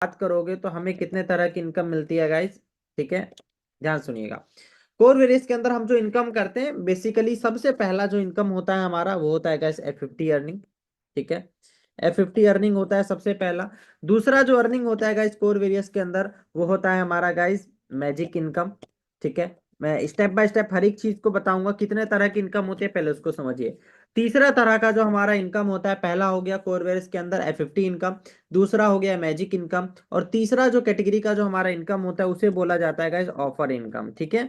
बात करोगे तो हमें कितने तरह की इनकम मिलती है गाइस, ठीक है, ध्यान सुनिएगा। कोर वेरियस के अंदर हम जो इनकम करते हैं, बेसिकली सबसे पहला जो इनकम होता है हमारा वो होता है गाइस F50 अर्निंग, ठीक है। F50 अर्निंग होता है सबसे पहला। दूसरा जो अर्निंग होता है गाइस कोर वेरियस के अंदर, वो होता है हमारा गाइस मैजिक इनकम, ठीक है। मैं स्टेप बाय स्टेप हर एक चीज को बताऊंगा कितने तरह की इनकम होती है, पहले उसको समझिए। तीसरा तरह का जो हमारा इनकम होता है, पहला हो गया कोर वेरियस के अंदर F50 इनकम, दूसरा हो गया मैजिक इनकम, और तीसरा जो कैटेगरी का जो हमारा इनकम होता है उसे बोला जाता है गाइस ऑफर इनकम, ठीक है,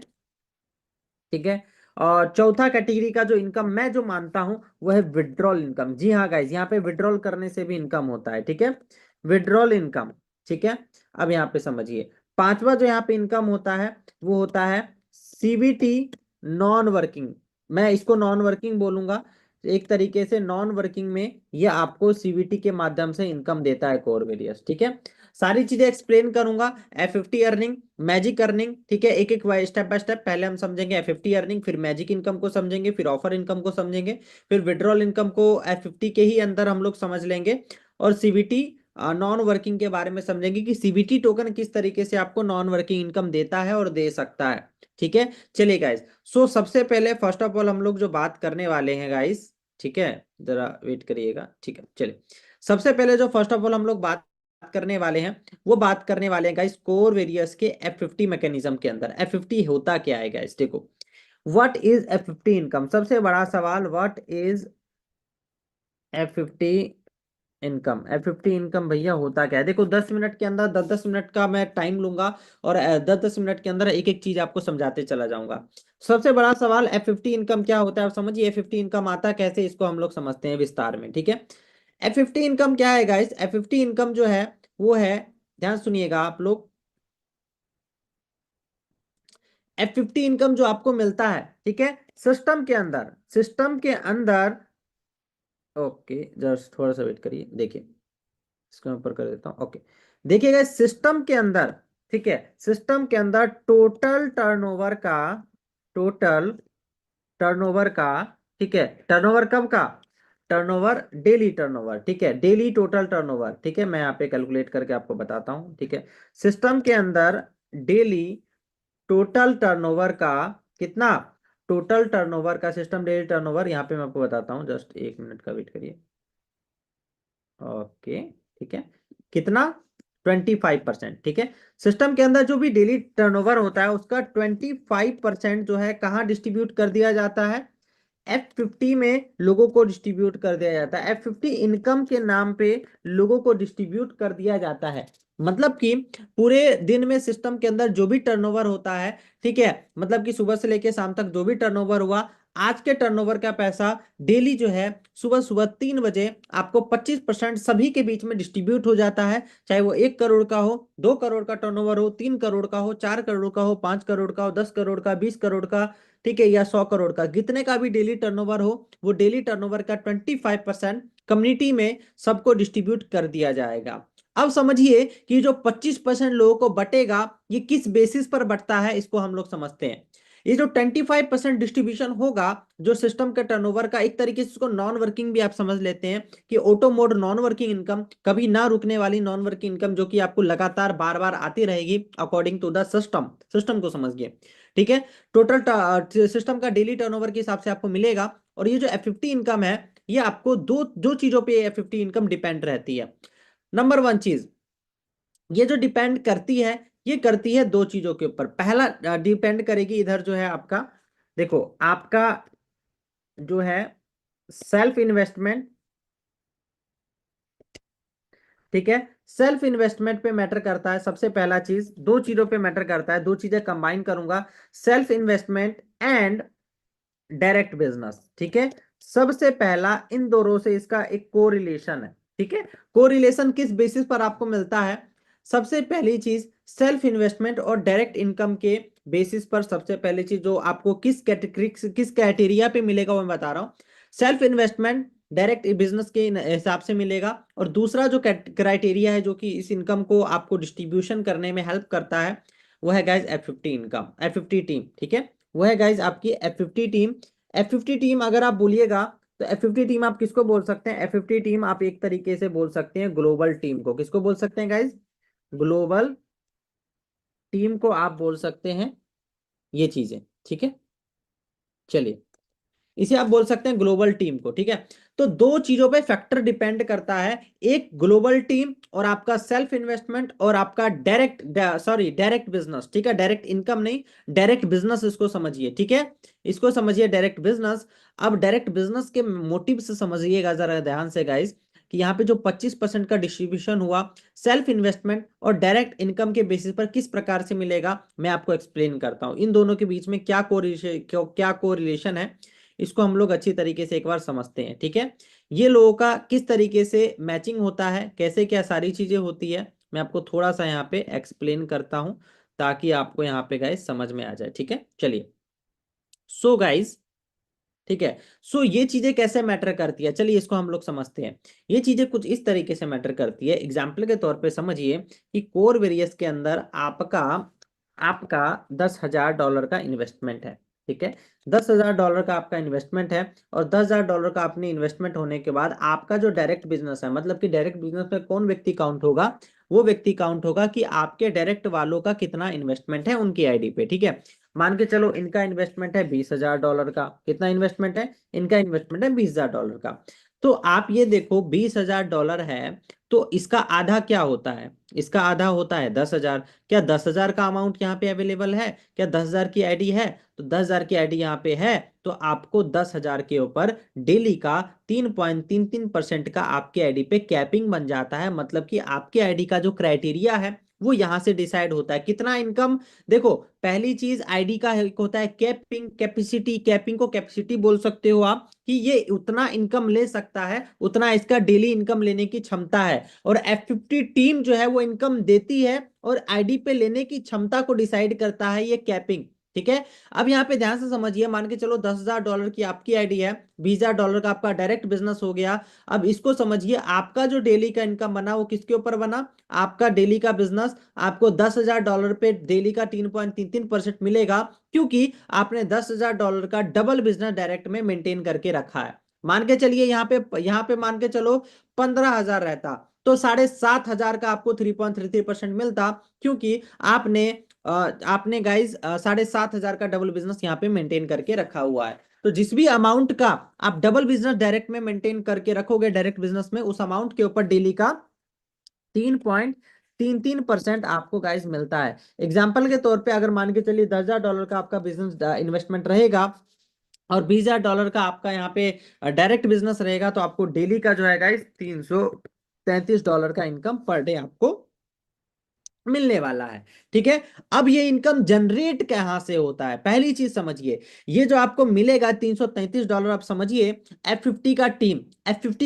ठीक है। और चौथा कैटेगरी का जो इनकम मैं जो मानता हूं वो है विड्रॉल इनकम। जी हाँ गाइस, यहाँ पे विड्रॉल करने से भी इनकम होता है, ठीक है, विड्रॉल इनकम, ठीक है। अब यहाँ पे समझिए, पांचवा जो यहाँ पे इनकम होता है वो होता है सीबीटी नॉन वर्किंग। मैं इसको नॉन वर्किंग बोलूंगा, एक तरीके से नॉन वर्किंग में ये आपको सीबीटी के माध्यम से इनकम देता है कोर वेरियस, ठीक है। सारी चीजें एक्सप्लेन करूंगा, F50 अर्निंग, मैजिक अर्निंग, ठीक है, एक एक स्टेप बाय स्टेप। पहले हम समझेंगे F50 अर्निंग, फिर मैजिक इनकम को समझेंगे, फिर ऑफर इनकम को समझेंगे, फिर विड्रॉल इनकम को F50 के ही अंदर हम लोग समझ लेंगे, और सीबीटी नॉन वर्किंग के बारे में समझेंगे कि सीबीटी टोकन किस तरीके से आपको नॉन वर्किंग इनकम देता है और दे सकता है, ठीक है। चलिए गाइस, सो सबसे पहले फर्स्ट ऑफ ऑल हम लोग जो बात करने वाले हैं गाइस, ठीक है, जरा वेट करिएगा, ठीक है। चलिए, सबसे पहले जो फर्स्ट ऑफ ऑल हम लोग बात करने वाले हैं, वो बात करने वाले हैं गाइस कोर वेरियस के F50 मैकेनिज्म के अंदर। F50 होता क्या है गाइस, देखो, व्हाट इज F50 इनकम, सबसे बड़ा सवाल, what is F50 income. F50 income भैया होता क्या है, देखो 10 मिनट के अंदर 10 10 मिनट का मैं टाइम लूंगा, और 10 10 मिनट के अंदर एक एक चीज आपको समझाते चला जाऊंगा। सबसे बड़ा सवाल, F50 इनकम क्या होता है, आप समझिए F50 इनकम आता कैसे, इसको हम लोग समझते हैं विस्तार में, ठीक है। F50 इनकम क्या है गाइस, F50 इनकम जो है वो है, ध्यान सुनिएगा आप लोग, F50 इनकम जो आपको मिलता है, ठीक है, सिस्टम के अंदर, सिस्टम के अंदर, ओके जस्ट थोड़ा सा वेट करिए, देखिए इसको मैं ऊपर कर देता हूं, ओके। देखिएगा सिस्टम के अंदर, ठीक है, सिस्टम के अंदर टोटल टर्नओवर का, टोटल टर्नओवर का, ठीक है, टर्नओवर कब का, टर्नओवर डेली टर्नओवर, ठीक है, डेली टोटल टर्नओवर, ठीक है, मैं यहाँ पे कैलकुलेट करके आपको बताता हूँ, ठीक है। सिस्टम के अंदर डेली टोटल टर्नओवर का कितना, टोटल टर्नओवर का, सिस्टम डेली टर्नओवर, यहाँ पे मैं आपको बताता हूँ, जस्ट 1 मिनट का वेट करिए, ओके, ठीक है, कितना, 25%, ठीक है। सिस्टम के अंदर जो भी डेली टर्नओवर होता है उसका 25% जो है कहाँ डिस्ट्रीब्यूट कर दिया जाता है, F50 में लोगों को डिस्ट्रीब्यूट कर दिया जाता है, F50 इनकम के नाम पे लोगों को डिस्ट्रीब्यूट कर दिया जाता है। मतलब कि पूरे दिन में सिस्टम के अंदर जो भी टर्नओवर होता है, ठीक है, मतलब कि सुबह से लेकर शाम तक जो भी टर्नओवर हुआ, आज के टर्नओवर का पैसा डेली जो है सुबह सुबह 3 बजे आपको 25% सभी के बीच में डिस्ट्रीब्यूट हो जाता है, चाहे वो 1 करोड़ का हो, 2 करोड़ का टर्नओवर हो, 3 करोड़ का हो, 4 करोड़ का हो, 5 करोड़ का हो, 10 करोड़ का, 20 करोड़ का, ठीक है, या 100 करोड़ का, जितने का भी डेली टर्नओवर हो, वो डेली टर्नओवर का 25% कम्युनिटी में सबको डिस्ट्रीब्यूट कर दिया जाएगा। अब समझिए कि जो 25% लोगों को बटेगा, ये किस बेसिस पर बटता है, इसको हम लोग समझते हैं। ये जो 25% डिस्ट्रीब्यूशन होगा जो सिस्टम के टर्नओवर का, एक तरीके से इसको नॉन वर्किंग भी आप समझ लेते हैं कि auto mode non working income, कभी ना रुकने वाली नॉन वर्किंग इनकम, जो कि आपको लगातार बार बार आती रहेगी according to the system, system को समझिए, ठीक है। टोटल सिस्टम का डेली टर्नओवर के हिसाब से आपको मिलेगा। और ये जो F50 इनकम है, ये आपको दो चीजों पे F50 इनकम डिपेंड रहती है। नंबर वन चीज, ये जो डिपेंड करती है, ये करती है दो चीजों के ऊपर। पहला डिपेंड करेगी इधर जो है आपका, देखो आपका जो है सेल्फ इन्वेस्टमेंट, ठीक है, सेल्फ इन्वेस्टमेंट पे मैटर करता है। सबसे पहला चीज, दो चीजों पे मैटर करता है, दो चीजें कंबाइन करूंगा, self investment and direct business, ठीक है। सबसे पहला इन दोनों से इसका एक कोरिलेशन है, ठीक है। कोरिलेशन किस बेसिस पर आपको मिलता है, सबसे पहली चीज सेल्फ इन्वेस्टमेंट और डायरेक्ट इनकम के बेसिस पर, सबसे पहली चीज जो आपको किस कैटेगरी, किस क्राइटेरिया पे मिलेगा वो मैं बता रहा हूं। सेल्फ इन्वेस्टमेंट डायरेक्ट बिजनेस के हिसाब से मिलेगा, और दूसरा जो क्राइटेरिया है जो कि इस इनकम को आपको डिस्ट्रीब्यूशन करने में हेल्प करता है, वो है guys F50 income, F50 team, ठीक है, वो है गाइज आपकी F50 टीम। F50 टीम अगर आप बोलिएगा तो F50 टीम आप किसको बोल सकते हैं, F50 टीम आप एक तरीके से बोल सकते हैं ग्लोबल टीम को, किसको बोल सकते हैं गाइज, ग्लोबल टीम को आप बोल सकते हैं ये चीजें, ठीक है। चलिए, इसे आप बोल सकते हैं ग्लोबल टीम को, ठीक है। तो दो चीजों पे फैक्टर डिपेंड करता है, एक ग्लोबल टीम और आपका सेल्फ इन्वेस्टमेंट और आपका डायरेक्ट बिजनेस, ठीक है। डायरेक्ट इनकम नहीं, डायरेक्ट बिजनेस इसको समझिए, ठीक है। इसको समझिए डायरेक्ट बिजनेस। अब डायरेक्ट बिजनेस के मोटिव से समझिएगा जरा ध्यान से गाइस, कि यहाँ पे जो 25% का डिस्ट्रीब्यूशन हुआ सेल्फ इन्वेस्टमेंट और डायरेक्ट इनकम के बेसिस पर किस प्रकार से मिलेगा, मैं आपको एक्सप्लेन करता हूं इन दोनों के बीच में क्या कोरिलेशन है। इसको हम लोग अच्छी तरीके से एक बार समझते हैं, ठीक है। ये लोगों का किस तरीके से मैचिंग होता है, कैसे क्या सारी चीजें होती है, मैं आपको थोड़ा सा यहाँ पे एक्सप्लेन करता हूं ताकि आपको यहाँ पे गाइस समझ में आ जाए, ठीक है। चलिए, सो गाइस, ठीक है। सो ये चीजें कैसे मैटर करती है, चलिए इसको हम लोग समझते हैं। ये चीजें कुछ इस तरीके से मैटर करती है, एग्जाम्पल के तौर पे समझिए कि कोर वेरियस के अंदर आपका आपका $10,000 का इन्वेस्टमेंट है, ठीक है। $10,000 का आपका इन्वेस्टमेंट है, और $10,000 का अपने इन्वेस्टमेंट होने के बाद आपका जो डायरेक्ट बिजनेस है, मतलब कि डायरेक्ट बिजनेस में कौन व्यक्ति काउंट होगा, वो व्यक्ति काउंट होगा कि आपके डायरेक्ट वालों का कितना इन्वेस्टमेंट है उनकी आईडी पे, ठीक है। मान के चलो इनका इन्वेस्टमेंट है $20,000 का, कितना इन्वेस्टमेंट है, इनका इन्वेस्टमेंट है $20,000 का। तो आप ये देखो $20,000 है, तो इसका आधा क्या होता है, इसका आधा होता है 10,000। क्या 10,000 का अमाउंट यहाँ पे अवेलेबल है, क्या 10,000 की आईडी है, तो 10,000 की आईडी यहाँ पे है, तो आपको 10,000 के ऊपर डेली का 3.33% का आपके आईडी पे कैपिंग बन जाता है। मतलब कि आपके आईडी का जो क्राइटेरिया है वो यहां से डिसाइड होता है कितना इनकम। देखो, पहली चीज आईडी का एक होता है कैपिंग कैपेसिटी, कैपिंग को कैपेसिटी बोल सकते हो आप, कि ये उतना इनकम ले सकता है, उतना इसका डेली इनकम लेने की क्षमता है। और F50 टीम जो है वो इनकम देती है, और आईडी पे लेने की क्षमता को डिसाइड करता है ये कैपिंग, ठीक है। अब यहाँ पे ध्यान से समझिए, मान के चलो $10,000 की आपकी आईडी है, $20,000 का आपका डायरेक्ट बिजनेस हो गया। अब इसको समझिए, आपका जो डेली का इनकम बना वो किसके ऊपर बना, आपका डेली का बिजनेस आपको $10,000 पे डेली का 3.33% मिलेगा, क्योंकि आपने $10,000 का डबल बिजनेस डायरेक्ट में मेंटेन करके रखा है। मान के चलिए यहाँ पे मान के चलो 15,000 रहता, तो 7,500 का आपको 3.33% मिलता, क्योंकि आपने आपने गाइज 7,500 का डबल बिजनेस यहाँ पे मेंटेन करके रखा हुआ है। तो जिस भी अमाउंट का आप डबल बिजनेस डायरेक्ट में मेंटेन करके रखोगे डायरेक्ट बिजनेस में, उस अमाउंट के ऊपर डेली का 3.33% आपको गाइस मिलता है। एग्जाम्पल के तौर पे अगर मान के चलिए $10,000 का आपका बिजनेस इन्वेस्टमेंट रहेगा, और $20,000 का आपका यहाँ पे डायरेक्ट बिजनेस रहेगा, तो आपको डेली का जो है गाइस $333 का इनकम पर डे आपको मिलने वाला है, ठीक है। अब ये इनकम जनरेट कहां से होता है, पहली चीज समझिए। ये जो आपको मिलेगा $333, आप समझिए F50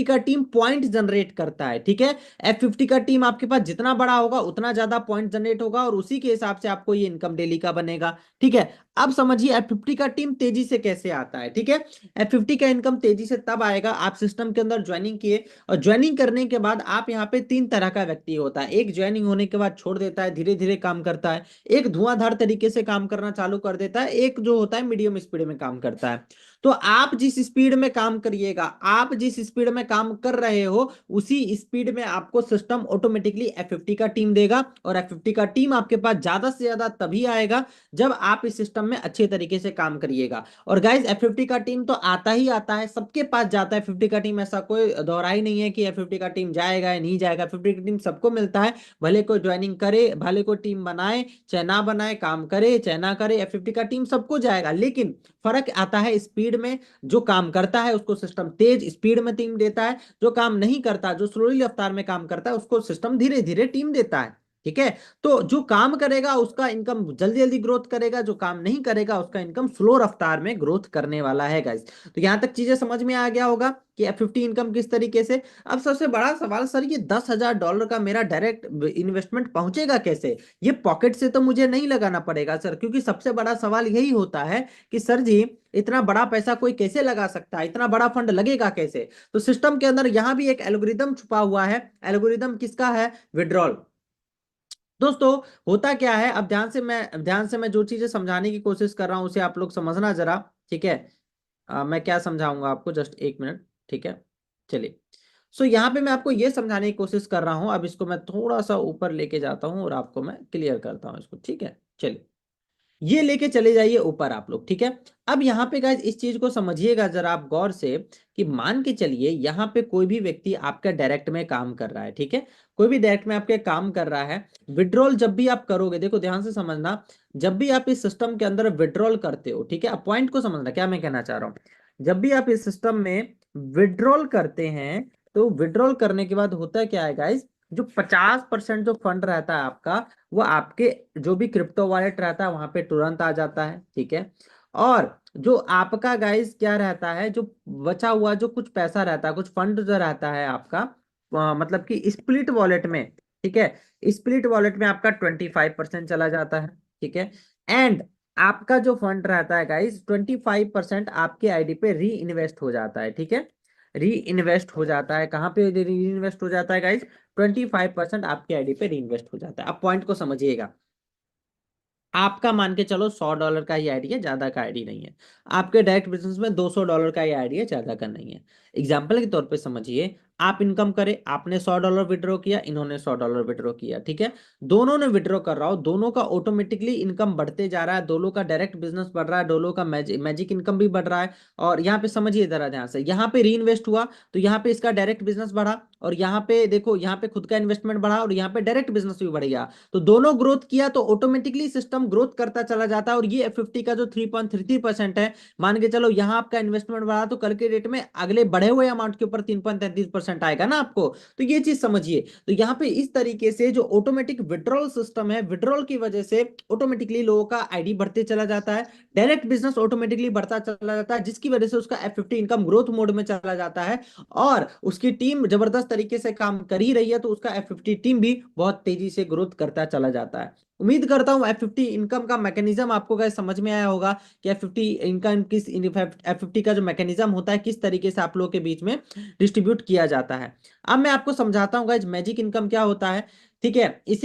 का टीम पॉइंट जनरेट करता है, ठीक है। F50 का टीम आपके पास जितना बड़ा होगा उतना ज्यादा पॉइंट जनरेट होगा, और उसी के हिसाब से आपको ये इनकम डेली का बनेगा, ठीक है। अब समझिए F50 का टीम तेजी से कैसे आता है, ठीक है। F50 का इनकम तेजी से तब आएगा, आप सिस्टम के अंदर ज्वाइनिंग किए, और ज्वाइनिंग करने के बाद आप यहाँ पे तीन तरह का व्यक्ति होता है। एक ज्वाइनिंग होने के बाद छोड़ देता है, धीरे धीरे काम करता है। एक धुआंधार तरीके से काम करना चालू कर देता है। एक जो होता है मीडियम स्पीड में काम करता है। तो आप जिस स्पीड में काम करिएगा, आप जिस स्पीड में काम कर रहे हो, उसी स्पीड में आपको सिस्टम ऑटोमेटिकली F50 का टीम देगा, और F50 का टीम आपके पास ज्यादा से ज्यादा तभी आएगा जब आप इस सिस्टम में अच्छे तरीके से काम करिएगा। और गाइज F50 का टीम तो आता ही आता है, सबके पास जाता है F50 का टीम, ऐसा कोई दौरा ही नहीं है कि F50 का टीम जाएगा या नहीं जाएगा। F50 का टीम सबको मिलता है, भले कोई ज्वाइनिंग करे, भले कोई टीम बनाए चाहे ना बनाए, काम करे चाहे ना करे, F50 का टीम सबको जाएगा। लेकिन फर्क आता है स्पीड में, जो काम करता है उसको सिस्टम तेज स्पीड में टीम देता है, जो काम नहीं करता, जो स्लोली रफ्तार में काम करता है, उसको सिस्टम धीरे धीरे टीम देता है, ठीक है। तो जो काम करेगा उसका इनकम जल्दी जल्दी ग्रोथ करेगा, जो काम नहीं करेगा उसका इनकम स्लो रफ्तार में ग्रोथ करने वाला है गाइस। तो यहां तक चीजें समझ में आ गया होगा कि F50 इनकम किस तरीके से। अब सबसे बड़ा सवाल, सर ये $10,000 का मेरा डायरेक्ट इन्वेस्टमेंट पहुंचेगा कैसे, ये पॉकेट से तो मुझे नहीं लगाना पड़ेगा सर, क्योंकि सबसे बड़ा सवाल यही होता है कि सर जी इतना बड़ा पैसा कोई कैसे लगा सकता है, इतना बड़ा फंड लगेगा कैसे। तो सिस्टम के अंदर यहां भी एक एल्गोरिदम छुपा हुआ है। एल्गोरिदम किसका है, विड्रॉल। दोस्तों, होता क्या है, अब ध्यान से मैं जो चीजें समझाने की कोशिश कर रहा हूं उसे आप लोग समझना जरा, ठीक है। मैं क्या समझाऊंगा आपको, जस्ट एक मिनट, ठीक है। चलिए, सो यहाँ पे मैं आपको ये समझाने की कोशिश कर रहा हूं। अब इसको मैं थोड़ा सा ऊपर लेके जाता हूं और आपको मैं क्लियर करता हूं इसको, ठीक है। चलिए, ये लेके चले जाइए ऊपर आप लोग, ठीक है। अब यहाँ पे गाइज इस चीज को समझिएगा जरा आप गौर से, कि मान के चलिए यहाँ पे कोई भी व्यक्ति आपका डायरेक्ट में काम कर रहा है, ठीक है। कोई भी डायरेक्ट में आपके काम कर रहा है। विड्रॉल जब भी आप करोगे, देखो ध्यान से समझना, जब भी आप इस सिस्टम के अंदर विड्रॉल करते हो, ठीक है, अब पॉइंट को समझना क्या मैं कहना चाह रहा हूँ। जब भी आप इस सिस्टम में विड्रॉल करते हैं, तो विड्रॉल करने के बाद होता है क्या है गाइज, जो 50% जो फंड रहता है आपका, वो आपके जो भी क्रिप्टो वॉलेट रहता है वहां पे तुरंत आ जाता है, ठीक है। और जो आपका गाइस क्या रहता है, जो बचा हुआ जो कुछ पैसा रहता है, कुछ फंड जो रहता है आपका, मतलब कि स्प्लिट वॉलेट में, ठीक है, स्प्लिट वॉलेट में आपका 25% चला जाता है, ठीक है। एंड आपका जो फंड रहता है गाइस, 25% आपके आईडी पे री इन्वेस्ट हो जाता है, ठीक है। री इन्वेस्ट हो जाता है, कहाँ पे री इन्वेस्ट हो जाता है गाइस, 25% आपके आईडी पे री इन्वेस्ट हो जाता है। अब पॉइंट को समझिएगा, आपका मान के चलो $100 का ही आईडी है, ज्यादा का आईडी नहीं है। आपके डायरेक्ट बिजनेस में $200 का ही आईडी है, ज्यादा का नहीं है। एग्जाम्पल के तौर पे समझिए, आप इनकम करे, आपने $100 विड्रॉ किया, इन्होंने $100 विड्रॉ किया, ठीक है। दोनों ने विड्रॉ कर रहा हो, दोनों का ऑटोमेटिकली इनकम बढ़ते जा रहा है, दोनों का डायरेक्ट बिजनेस बढ़ रहा है, दोनों का मैजिक इनकम भी बढ़ रहा है। और यहाँ पे समझिए जरा ध्यान से, यहाँ पे री इन्वेस्ट हुआ, तो यहाँ पे इसका डायरेक्ट बिजनेस बढ़ा, और यहाँ पे देखो, यहाँ पे खुद का इन्वेस्टमेंट बढ़ा, और यहाँ पे डायरेक्ट बिजनेस भी बढ़ गया। तो दोनों ग्रोथ किया, तो ऑटोमेटिकली सिस्टम ग्रोथ करता चला जाता है। और ये F50 का जो 3.33% है, मान के चलो यहाँ आपका इन्वेस्टमेंट बढ़ा, तो कल के डेट में अगले बढ़े हुए अमाउंट के ऊपर 3.33% आएगा ना आपको। तो ये चीज समझिए। तो यहाँ पे इस तरीके से जो ऑटोमेटिक विड्रॉल सिस्टम है, विड्रॉल की वजह से ऑटोमेटिकली लोगों का आईडी बढ़ते चला जाता है, डायरेक्ट बिजनेस ऑटोमेटिकली बढ़ता चला जाता है, जिसकी वजह से उसका F50 इनकम ग्रोथ मोड में चला जाता है। और उसकी टीम जबरदस्त तरीके से काम कर ही रही है, तो उसका F50 टीम भी बहुत तेजी से ग्रोथ करता चला जाता है। उम्मीद करता हूं F50 इनकम का मैकेनिज्म आपको गाइस समझ में आया होगा, कि F50 इनकम किस, F50 का जो मैकेनिज्म होता है किस तरीके से आप लोगों के बीच में डिस्ट्रीब्यूट किया जाता है। अब मैं आपको समझाता हूँ गाइस मैजिक इनकम क्या होता है, ठीक है। इसे